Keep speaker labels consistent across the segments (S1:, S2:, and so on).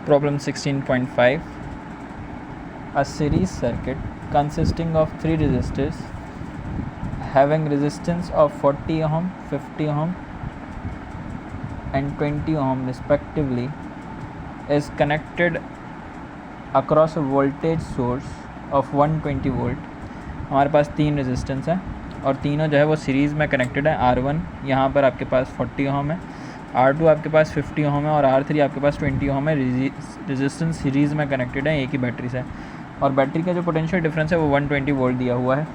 S1: Problem 16.5. A series circuit consisting of 3 resistors having resistance of 40 ohm, 50 ohm and 20 ohm respectively is connected across a voltage source of 120 volt. हमारे पास 3 resistance है और तीनों जो है वो series में connected है. R1 यहाँ पर आपके पास 40 ओम है, R2 आपके पास 50 ओम है और R3 आपके पास 20 ओम है. रेजिस्टेंस सीरीज़ में कनेक्टेड है एक ही बैटरी से और बैटरी का जो पोटेंशियल डिफरेंस है वो 120 वोल्ट दिया हुआ है.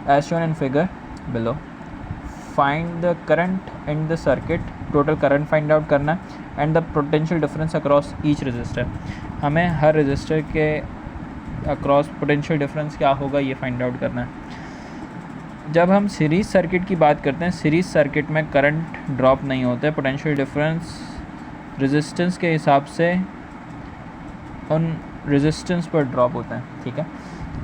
S1: As shown in figure below. Find the current in the circuit. Total current find out करना and the potential difference across each resistor. हमें हर रजिस्टर के अक्रॉस पोटेंशियल डिफरेंस क्या होगा ये फाइंड आउट करना है. जब हम सीरीज़ सर्किट की बात करते हैं, सीरीज़ सर्किट में करंट ड्रॉप नहीं होता है. पोटेंशियल डिफरेंस रेजिस्टेंस के हिसाब से उन रेजिस्टेंस पर ड्रॉप होता है. ठीक है,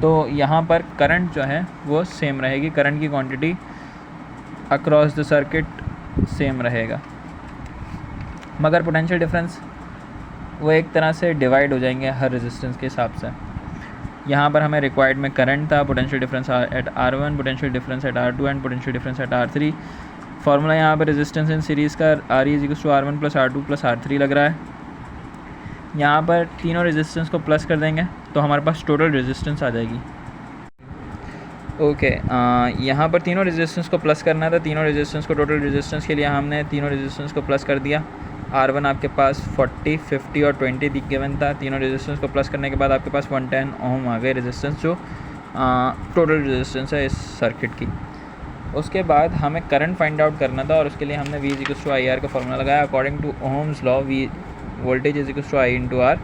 S1: तो यहाँ पर करंट जो है वो सेम रहेगी. करंट की quantity across the circuit same रहेगा, मगर पोटेंशियल डिफरेंस वो एक तरह से डिवाइड हो जाएंगे हर रेजिस्टेंस के हिसाब से. यहाँ पर हमें रिक्वायर्ड में करंट था, potential difference at R1, potential difference at R2 and potential difference at R3. Formula यहाँ पर रेजिस्टेंस इन सीरीज़ का RE=R1 + R2 + R3 लग रहा है. यहाँ पर तीनों रेजिस्टेंस को प्लस कर देंगे तो हमारे पास टोटल रेजिस्टेंस आ जाएगी. ओके, यहाँ पर तीनों रेजिस्टेंस को प्लस करना था. तीनों रेजिस्टेंस को टोटल रेजिस्टेंस के लिए हमने तीनों रेजिस्टेंस को प्लस कर दिया. R1 आपके पास 40, 50 और 20 गिवन था. तीनों रेजिस्टेंस को प्लस करने के बाद आपके पास 110 ओम आ गए रेजिस्टेंस, जो टोटल रेजिस्टेंस है इस सर्किट की. उसके बाद हमें करंट फाइंड आउट करना था और उसके लिए हमने V=IR का फॉर्मूला लगाया. According to Ohm's law voltage I × R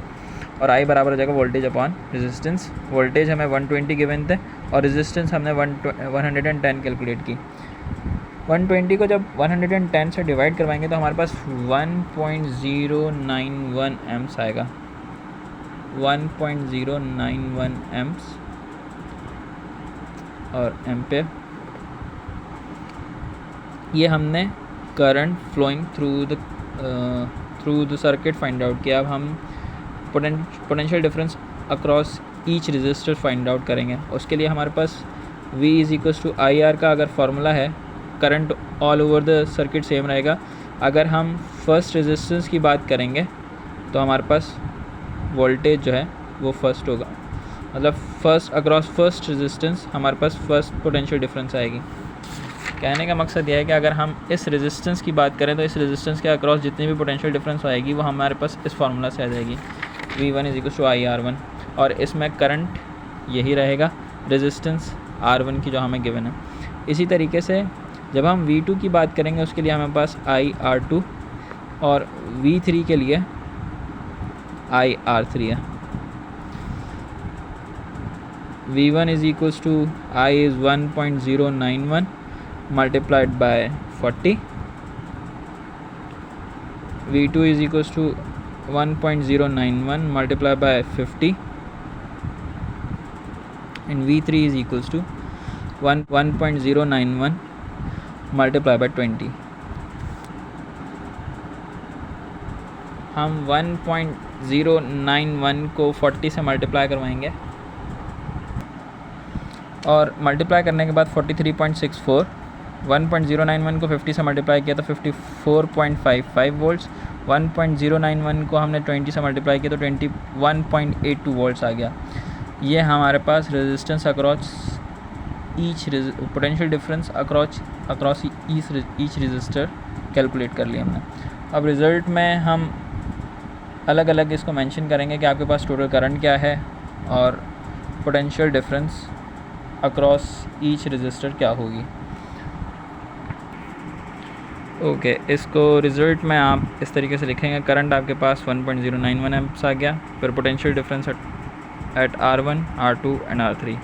S1: और I बराबर हो जाएगा वोल्टेज अपॉन रेजिस्टेंस. वोल्टेज हमें 120 गिवन थे और रेजिस्टेंस हमने 110 कैलकुलेट की. 120 को जब 110 से डिवाइड करवाएंगे तो हमारे पास 1.091 एम्प्स आएगा. 1.091 एम्प्स और एम्पेयर. ये हमने current flowing through the circuit find out किया. अब हम potential difference across each resistor find out करेंगे. उसके लिए हमारे पास V=IR का अगर फार्मूला है, current all over the circuit same रहेगा. अगर हम फर्स्ट रेजिस्टेंस की बात करेंगे तो हमारे पास वोल्टेज जो है वो फर्स्ट होगा, मतलब फर्स्ट अक्रॉस फर्स्ट रेजिस्टेंस हमारे पास फर्स्ट पोटेंशियल डिफरेंस आएगी. कहने का मकसद यह है कि अगर हम इस रेजिस्टेंस की बात करें तो इस रेजिस्टेंस के अक्रॉस जितनी भी पोटेंशियल डिफरेंस आएगी वो हमारे पास इस फार्मूला से आ जाएगी. V1=IR1 और इसमें करंट यही रहेगा, रेजिस्टेंस R1 की जो हमें गिवन है. इसी तरीके से जब हम V2 की बात करेंगे उसके लिए हमारे पास IR2 और V3 के लिए IR3 है. V1=I=1.091 multiplied by 40. V2=1.091 multiplied by 50 and V3=1.091 multiplied by 20. हम 1.091 को 40 से मल्टीप्लाई करवाएंगे और मल्टीप्लाई करने के बाद 43.64. 1.091 को 50 से मल्टीप्लाई किया तो 54.55 वोल्ट्स. 1.091 को हमने 20 से मल्टीप्लाई किया तो 21.82 वोल्ट्स आ गया. ये हमारे पास resistance across each potential difference across each resistor calculate कर लिया हमने. अब रिज़ल्ट में हम अलग अलग इसको मेंशन करेंगे कि आपके पास टोटल करंट क्या है और potential difference across each register क्या होगी. ओके, इसको रिज़ल्ट में आप इस तरीके से लिखेंगे. करंट आपके पास 1.091 एम्प्स आ गया. फिर potential difference at R1, R2 and R3.